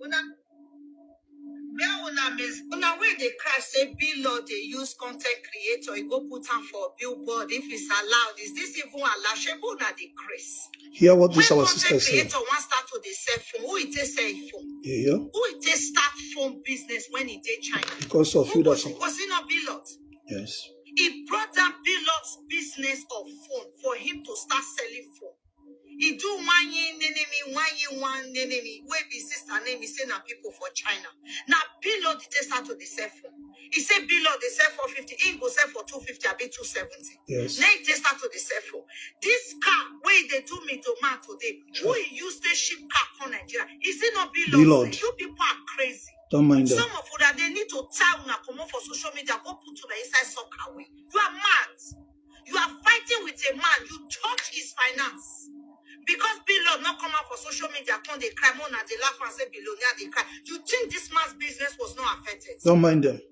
Una when they cry say Blord they use content creator, you go put on for billboard if it's allowed. Is this even allowed? Shebu na the grace. Hear what this our sister Content said. creator wants start to the sell phone. Who it is sell phone? Yeah. Who it is start phone business when it did China? Because of you, that's was it not Blord? Yes. He brought down Blord's business of phone for him to start selling phone. He do 1 year enemy, 1 year one enemy. Where the sister name is saying people for China. Now Blord they start to the sell phone. He said Blord they sell for 50, he go sell for 250, I be 270. Yes. Now they start to the sell for. This car where they do me to man today, who he used the ship car for Nigeria. Is it not Blord? You people are crazy. Don't mind them. Some of you that they need to tell una come for social media, go put to the inside soccer way. You are mad. You are fighting with a man. You touch his finance. Because Blord not come out for social media, come they cry more than they laugh and say billionaire they cry. You think this man's business was not affected? Don't mind them.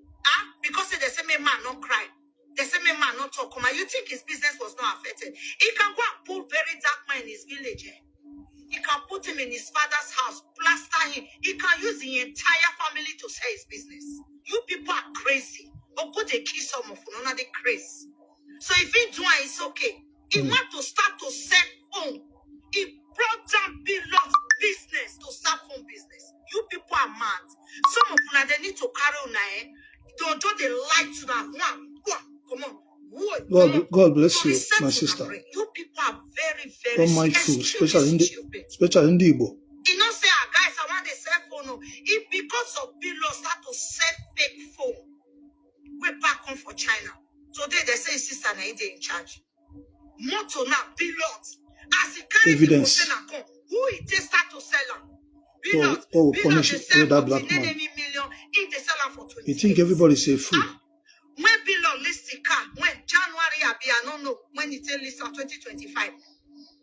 Because they say me man not cry. They say me man not talk. Come on, you think his business was not affected? He can go and pull very dark man in his village. He can put him in his father's house, plaster him. He can use the entire family to sell his business. You people are crazy. But go they kill some of you, none of the crazy. So if he do it, it's okay. He want to start to sell phone. He brought down Blord's business to start phone business. You people are mad. Some of you they need to carry on. Don't they like to that one? Come on. God bless you, my sister. You people are very, very don't mind food, especially in the Igbo. You know, say, guys, I want the cell phone. If because of Blord start to sell fake phone, we're back home for China. Today they say sister na in charge. Motto now, Blord. As he carry evidence. Who it is start to sell them? God will punish that black man. You think everybody say fool? When Blord list the car, when January I don't know when it list on 2025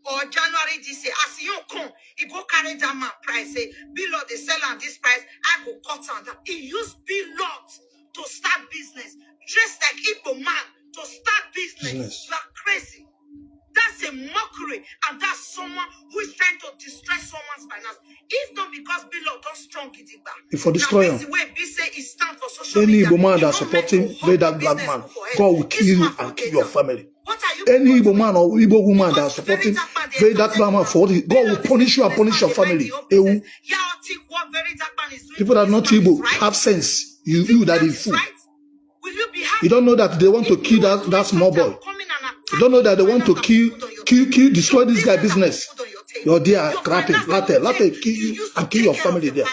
or January this year, as you come, he go carry that man price. Say Blord they sell on this price, I go cut on that. He used Blord to start business, just like Igbo man to start business. You are crazy. That's a mockery, and that's someone who is trying to destroy someone's finance. If not because Blord don't strong it back. If for destroy him, any Igbo man that's supporting that black man, God will kill you and kill your family. Any Igbo man or Igbo woman that's supporting that black man for it, God will punish you and punish your family. People that are not Igbo have sense. You that is fool. You don't know that they want to kill that small boy. You don't know that they want to kill, destroy this guy's business. You're there, latte, kill you and kill your family there.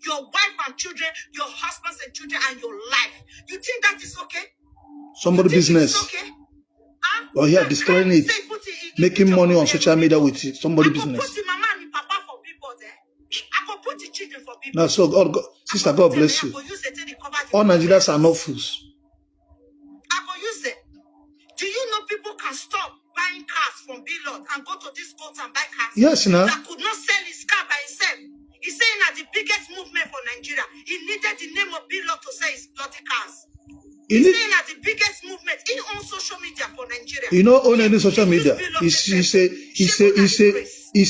Your wife and children, your husbands and children, and your life. You think that is okay? Somebody's business. Okay? Or here destroying it, making money on social media with it. Somebody's business. Now, so God, sister, God bless you. All Nigerians are not fools. Do you know people can stop buying cars from Blord and go to this court and buy cars? Yes, now. That could not sell his car by himself. He's saying that the biggest movement for Nigeria, he needed the name of Blord to sell his bloody cars. He's saying that the biggest movement in on social media for Nigeria. You know, on any social media, he's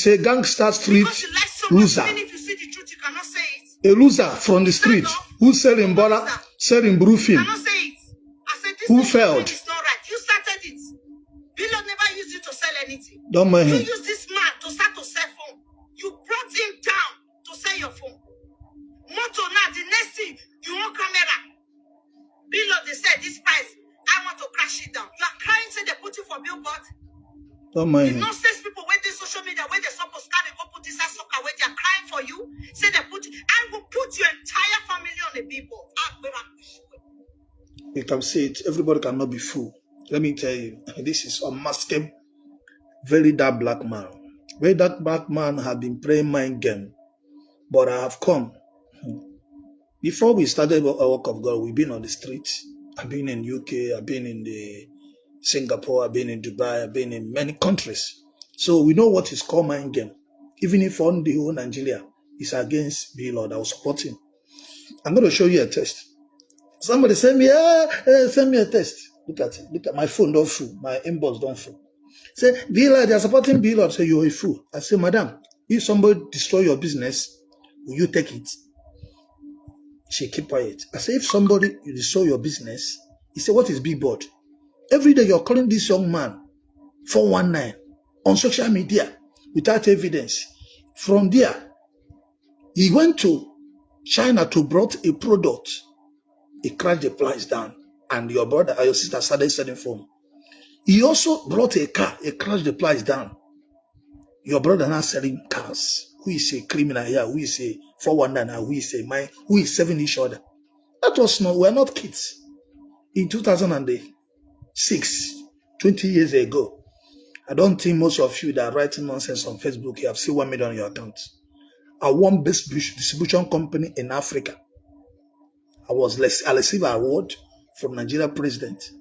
a gangster street loser. Even if you see the truth, you cannot say it. A loser from the street who selling bola, selling roofing, who failed. Blord never used you to sell anything. Don't mind him. You use this man to start to sell phone. You brought him down to sell your phone. Motto now, the next thing, you want camera. Blord, they said this price, I want to crash it down. You are crying, say they put you for billboard. Don't mind him. The nonsense people waiting social media, where they're supposed to carry, go put this soccer, where they're crying for you. Say they put you, I will put your entire family on the billboard. You can see it. Everybody cannot be fooled. Let me tell you, this is Unmasking. Very dark black man. Very dark black man have been playing mind game. But I have come. Before we started our work of God, we've been on the street. I've been in UK, I've been in the Singapore, I've been in Dubai, I've been in many countries. So we know what is called mind game. Even if on the whole Nigeria is against Blord, I will support him. I'm going to show you a test. Somebody send me a test. Look at it. Look at my phone, don't fool. My inbox don't fool. Say, Blord, they're supporting Blord. Say, you're a fool. I say, madam, if somebody destroy your business, will you take it? She keep quiet. I say, if somebody, you destroy your business, he said, what is Blord? Every day you're calling this young man 419 on social media without evidence. From there, he went to China to brought a product. He crashed the price down. And your brother or your sister started selling phone. He also brought a car. He crashed the price down. Your brother now selling cars. Who is a criminal here? Who is a 419? Who is a mine? Who is serving each other? That was not, we're not kids. In 2006, 20 years ago, I don't think most of you that are writing nonsense on Facebook, you have seen 1 million on your account. I won best distribution company in Africa. I received an award from Nigeria president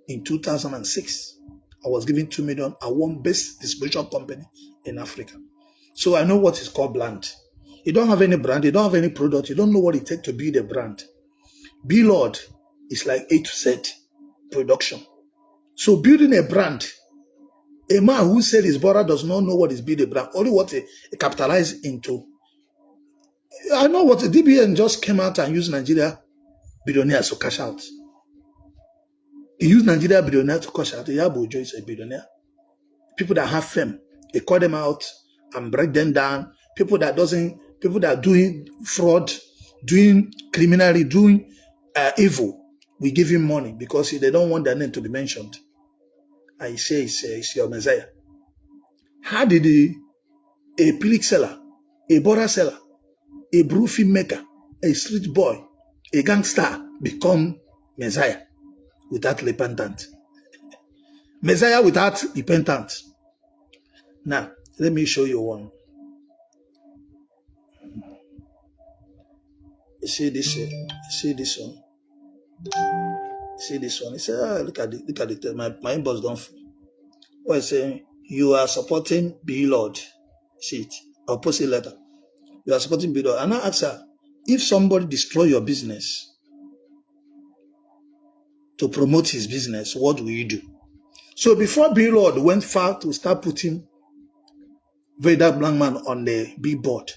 in 2006. I was given 2 million. I won best distribution company in Africa. So I know what is called brand. You don't have any brand, you don't have any product, you don't know what it takes to build a brand. Blord is like A to Z production. So building a brand, a man who said his brother does not know what is build a brand, only what he capitalized into. I know what DBN just came out and used Nigeria billionaires to cash out. He used Nigeria billionaire to cash out. Yahweh is a billionaire. People that have fame, he call them out and break them down. People that are doing fraud, doing criminality, doing evil, we give him money because they don't want their name to be mentioned. And he says it's your Messiah. How did a pillic seller, a border seller, a brew film maker, a street boy, a gangster become Messiah without repentant? Messiah without repentant. Now, let me show you one. You see this one? See this one? See this one? He said, look at it. My inbox don't fall. What is saying? You are supporting Blord. See it. I'll post a letter. You are supporting Blord. And I ask her, if somebody destroy your business to promote his business, what will you do? So before Blord went far to start putting Veda Black Man on the billboard,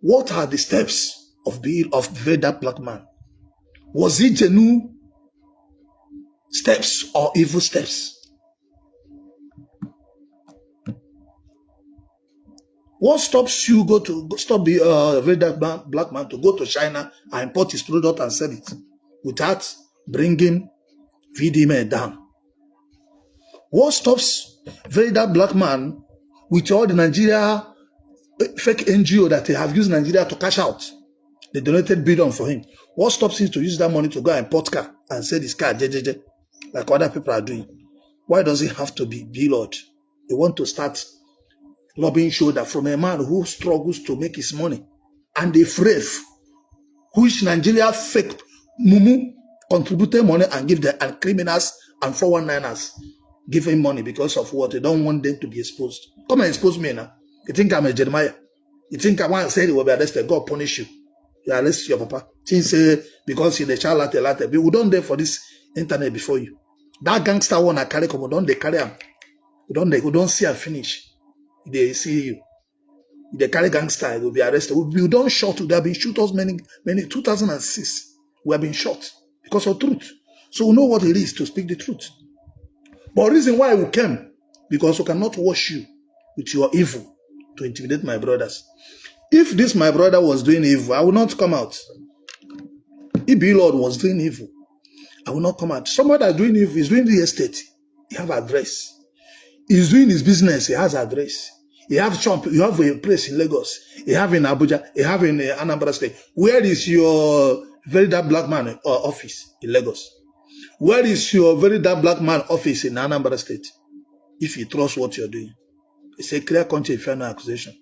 what are the steps of Veda Black Man? Was it genuine steps or evil steps? What stops you stop the Veda Black Man to go to China and import his product and sell it without bringing VDM down? What stops Veda Black Man with all the Nigeria fake NGO that they have used Nigeria to cash out? They donated billion for him. What stops him to use that money to go and import car and sell his car like other people are doing? Why does it have to be Blord? They want to start lobbying shoulder from a man who struggles to make his money, and the brave, which Nigeria fake mumu contributed money and give them, and criminals and 419ers give him money because of what? They don't want them to be exposed. Come and expose me now. You think I'm a Jeremiah? You think I want to say they will be arrested? God punish you. You arrest your papa. Think say because you're the child latte. We don't there for this internet before you. That gangster one I carry come, don't they carry him? We don't see and finish. They see you. They carry gangster, will be arrested. We don't shot. They have been shot us many 2006. We have been shot because of truth. So we know what it is to speak the truth. But the reason why we came, because we cannot wash you with your evil to intimidate my brothers. If this my brother was doing evil, I will not come out. If Blord was doing evil, I will not come out. Somebody that's doing evil is doing real estate. He have address. He's doing his business. He has address. You have a place in Lagos. You have in Abuja. You have in Anambra State. Where is your very dark black man office in Lagos? Where is your very dark black man office in Anambra State? If you trust what you're doing, it's a clear country if no accusation.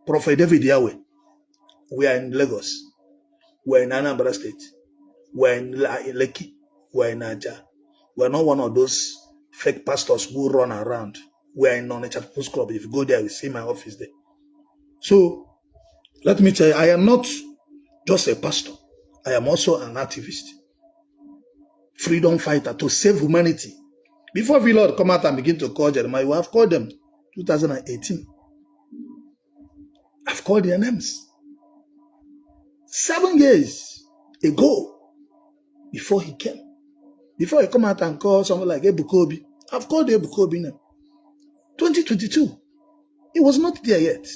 Prophet David Yahweh, we are in Lagos. We're in Anambra State. We're in Lekki. We're in Aja. We're not one of those fake pastors who run around. We're in Onitsha People's Club. If you go there, you see my office there. So, let me tell you, I am not just a pastor. I am also an activist. Freedom fighter to save humanity. Before Blord come out and begin to call Jeremiah, we have called them 2018. I've called their names. 7 years ago, before he came. Before he come out and call someone like Ebukobi. I've called Ebukobi now. 2022. He was not there yet.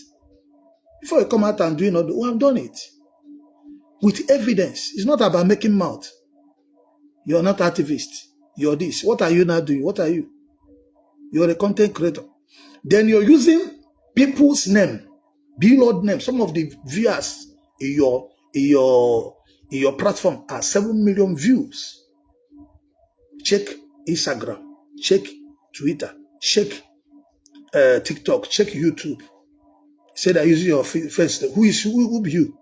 Before he come out and doing all the, we have done it. With evidence. It's not about making mouth. You're not activist. You're this. What are you now doing? What are you? You're a content creator. Then you're using people's name, Blord name. Some of the viewers in your platform are 7 million views. Check Instagram, check Twitter, check TikTok, check YouTube. Say that using your face. Who be you?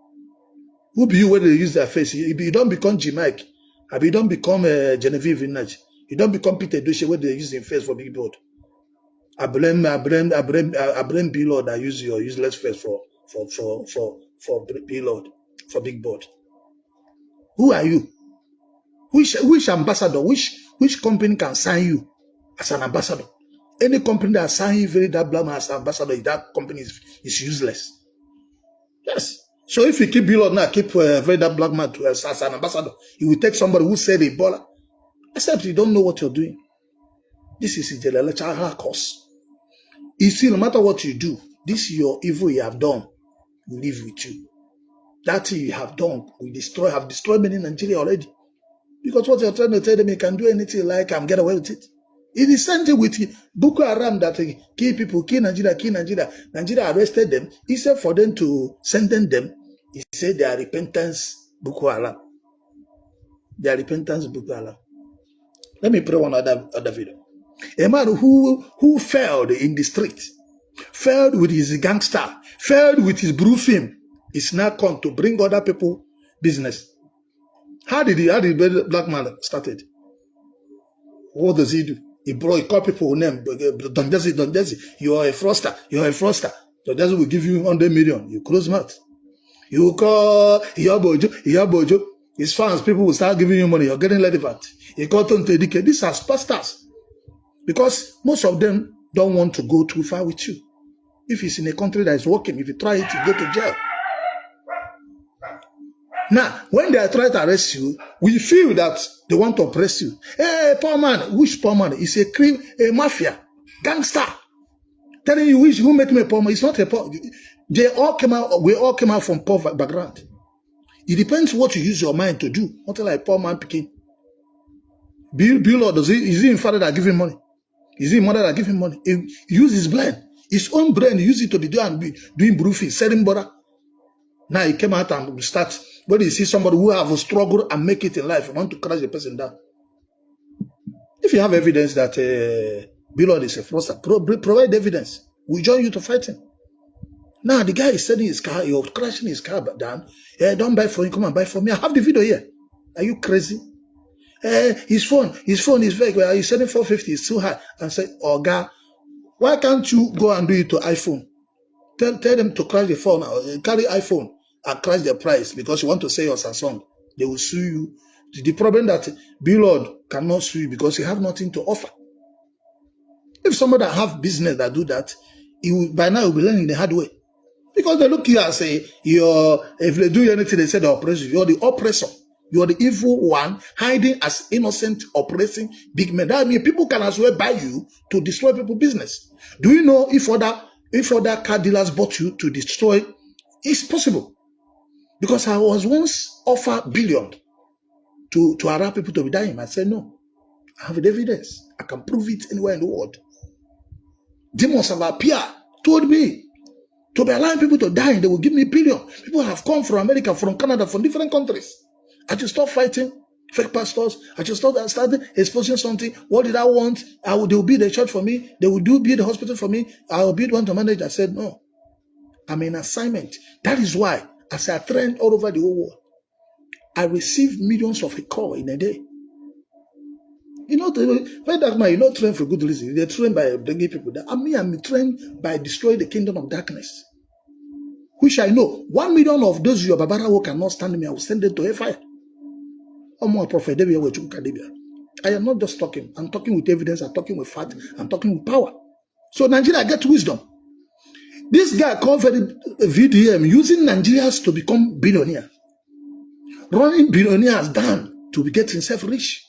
Who be you when they use their face? You don't become G-Mike. You don't become Genevieve Vinaj. You don't become Peter Doshe when they use their face for Big Board. I blame Blord that use your useless face for Blord, for Big Board. Who are you? Which ambassador? Which company can sign you as an ambassador? Any company that sign you very that black man as an ambassador, that company is useless. Yes. So if you keep Blord now, keep very that black man as an ambassador, you will take somebody who said Ebola, except you don't know what you're doing. This is a general course. You see, no matter what you do, this your evil you have done will live with you. That thing you have done will have destroyed many in Nigeria already. Because what you're trying to tell them, you can do anything you like and get away with it. It is the same thing with Boko Haram that kill people, kill Nigeria. Nigeria arrested them. Instead for them to sentence them, he said they are repentance Boko Haram. They are repentance Boko Haram. Let me play one other video. A man who failed in the street, failed with his gangster, failed with his brew film, is now come to bring other people business. How did the black man started? What does he do? He call people name. Don Jesse, you are a fraudster. Don Jesse will give you 100 million. You close mouth. You call Iyabojo. His fans, people will start giving you money. You're getting relevant. You call Tonto Edike. These are pastors. Because most of them don't want to go too far with you. If it's in a country that is working, if you try it, you go to jail. Now, when they are trying to arrest you, we feel that they want to oppress you. Hey, poor man. Which poor man? It's a mafia, gangster. Telling you who make me a poor man. It's not a poor. We all came out from poor background. It depends what you use your mind to do. Not like poor man picking. Blord, is he in father that give him money? Is he mother that give him money? He use his brain. His own brain, he use it to be doing broofing, selling butter. Now he came out and start. When you see somebody who have a struggle and make it in life, you want to crash the person down. If you have evidence that Blord is a fraudster, provide evidence. We join you to fight him. Now the guy is selling his car, you're crashing his car down. Don't buy for him, come and buy for me. I have the video here. Are you crazy? His phone is fake. Well, he's selling 450, it's too high. And say, oh God, why can't you go and do it to iPhone? Tell them to crash the phone, carry iPhone and crash the price because you want to sell your Samsung. They will sue you. The problem that Blord cannot sue you because he have nothing to offer. If somebody that have business that do that, by now he will be learning the hard way. Because they look at you and say, if they do anything, they say the oppressor. You're the oppressor. You're the evil one, hiding as innocent, oppressing big men. That means people can as well buy you to destroy people's business. Do you know if other car dealers bought you to destroy? It's possible. Because I was once offered billion to allow people to be dying. I said, no. I have evidence. I can prove it anywhere in the world. Demons have appeared, told me to be allowing people to die. They will give me billion. People have come from America, from Canada, from different countries. I just stop fighting fake pastors. I just started exposing something. What did I want? They will build a church for me. They will build a hospital for me. I will build one to manage. I said, no. I'm an assignment. That is why, as I train all over the whole world, I receive millions of a call in a day. You know, you not train for good reason. They're trained by bringing people down. I'm trained by destroying the kingdom of darkness. Which I know, 1 million of those your Babara who cannot stand me, I will send them to hellfire. Prophet I am not just talking. I'm talking with evidence. I'm talking with fact. I'm talking with power. So Nigeria get wisdom. This guy called VDM using Nigerians to become billionaire. running billionaires down to get himself rich.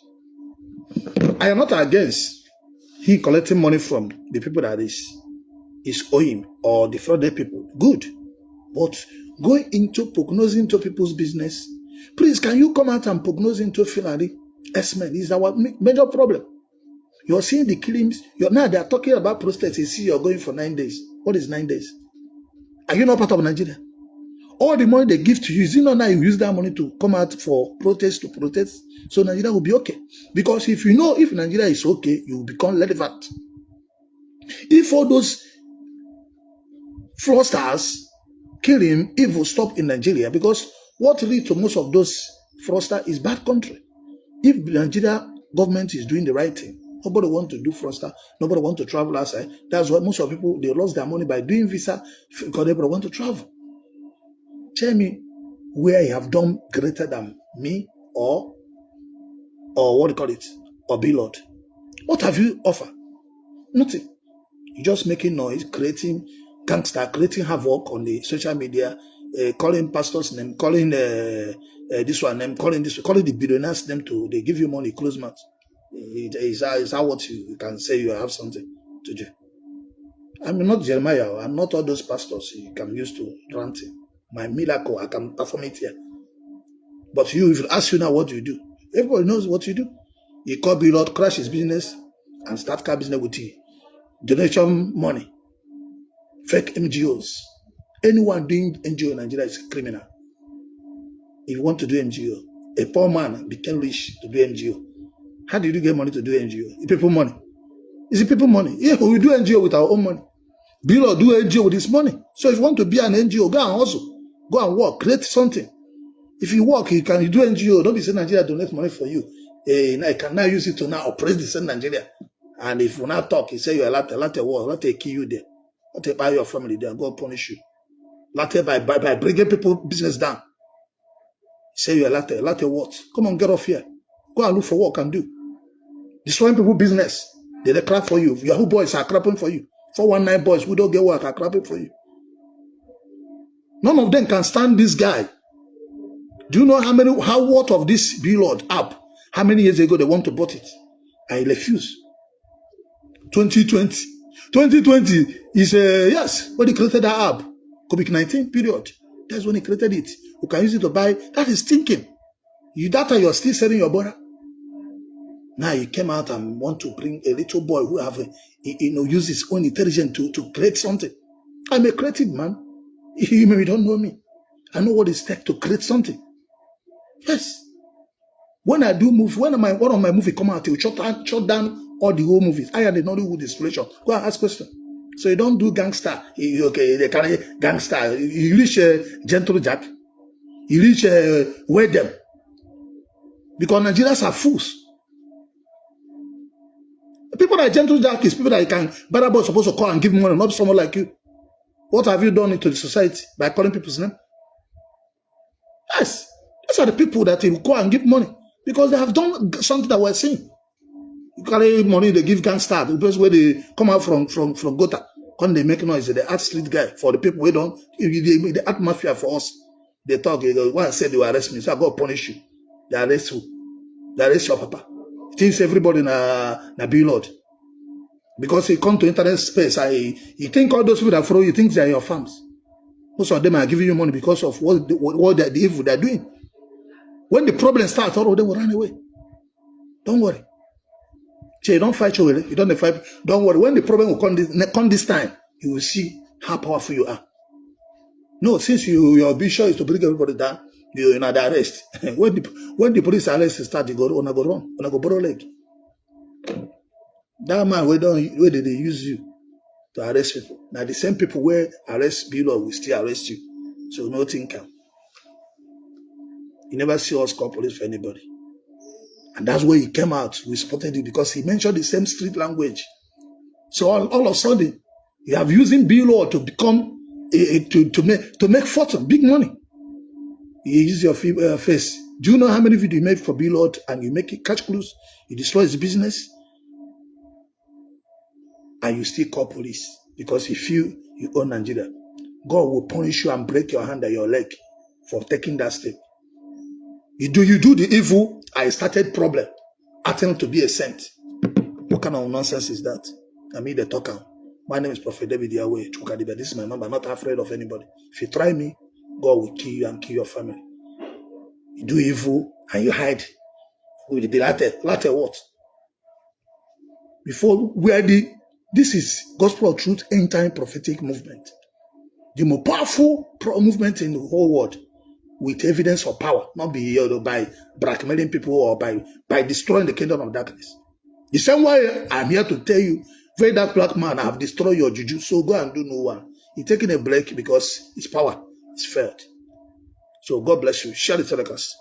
I am not against he collecting money from the people that is owing or defrauded people. Good. But going into prognosing to people's business, please, can you come out and prognose into Filari? X-Men is our major problem. You're seeing the killings. Now they are talking about prostates. You see, you're going for 9 days. What is 9 days? Are you not part of Nigeria? All the money they give to you, is it not now you use that money to come out for protest to protest? So Nigeria will be okay. Because if you know if Nigeria is okay, you will become relevant. If all those fraudsters killing evil stop in Nigeria, because what leads to most of those fraudsters is bad country. If the Nigeria government is doing the right thing, nobody want to do fraudster, nobody want to travel outside. That's why most of people, they lost their money by doing visa because they want to travel. Tell me where you have done greater than me or what do you call it, or Blord. What have you offered? Nothing. You're just making noise, creating gangster, creating havoc on the social media, calling pastors' name, calling this one name, calling this, calling the billionaires' name to, they give you money, close mouth. Is that what you can say you have something to do? I'm not Jeremiah. I'm not all those pastors you can use to ranting. My miracle, I can perform it here. But you, if you ask you now what you do, everybody knows what you do. You call Blord, crash his business, and start car business with you. Donation money, fake NGOs. Anyone doing NGO in Nigeria is a criminal. If you want to do NGO, a poor man became rich to do NGO. How did you get money to do NGO? It's people money. Is it people money? Yeah, we do NGO with our own money. Blord do NGO with his money. So if you want to be an NGO, go and hustle. Go and work. Create something. If you work, you do NGO. Don't be saying Nigeria donate money for you. I can now use it to now oppress the same Nigeria. And if you now talk, you say you're a latte war, latte kill you there. Latte buy your family there, go punish you. Latte by bringing people business down. Say you're a latte what? Come on, get off here. Go and look for work and do. Destroying people business. They clap for you. Yahoo boys are clapping for you. 419 boys who don't get work are clapping for you. None of them can stand this guy. Do you know how what of this Blord app? How many years ago they want to bought it? I refuse. 2020. 2020 is yes, when he created that app. COVID-19 period. That's when he created it. You can use it to buy. That is thinking. You're still selling your brother. Now he came out and want to bring a little boy who have use his own intelligence to create something. I'm a creative man. You maybe don't know me. I know what it takes to create something. Yes. When I do movie, one of my movie come out, you shut down all the whole movies. I had the Nollywood installation. Go and ask question. So you don't do gangster. Okay, they carry gangster. You reach Gentle Jack. You reach wear them. Because Nigerians are fools. People that Gentle Jack is people that you can, Barabo supposed to call and give money, not someone like you. What have you done to the society by calling people's name? Yes. Those are the people that will go and give money because they have done something that we're seeing. You carry money, they give gangster. The place where they come out from Gota, when they make noise, they act street guy for the people who don't. They act mafia for us. They talk. They go, one said they will arrest me, so I go punish you. They arrest you. They arrest your papa. Thinks everybody na Blord. Because he come to internet space, you think all those people that follow you think they are your fans. Most of them are giving you money because of what the evil they're doing. When the problem starts, all of them will run away. Don't worry. You don't fight your way. You don't fight. Don't worry. When the problem will come this time, you will see how powerful you are. No, since your ambition is to bring everybody down, you're in the arrest. when the police arrest start, you go run, go borrow leg. That man, where did they use you to arrest people? Now the same people where arrest Blord will still arrest you. So nothing can. You never see us call police for anybody. And that's where he came out. We spotted it because he mentioned the same street language. So all of a sudden, you have using Blord to become to make fortune, big money. You use your face. Do you know how many videos you made for Blord and you make it catch clues? You destroy his business. And you still call police because if you own Nigeria, God will punish you and break your hand and your leg for taking that step. You do the evil, I started problem, acting to be a saint. What kind of nonsense is that? I mean the talker. My name is Prophet David Yahweh. This is my number. I'm not afraid of anybody. If you try me, God will kill you and kill your family. You do evil and you hide. With the latter what? Before this is gospel of truth end time prophetic movement. The most powerful movement in the whole world with evidence of power, not be by blackmailing people or by destroying the kingdom of darkness. The same way I'm here to tell you, very dark black man, I have destroyed your juju, so go and do no one. He's taking a break because his power is failed. So God bless you. Share the telecast.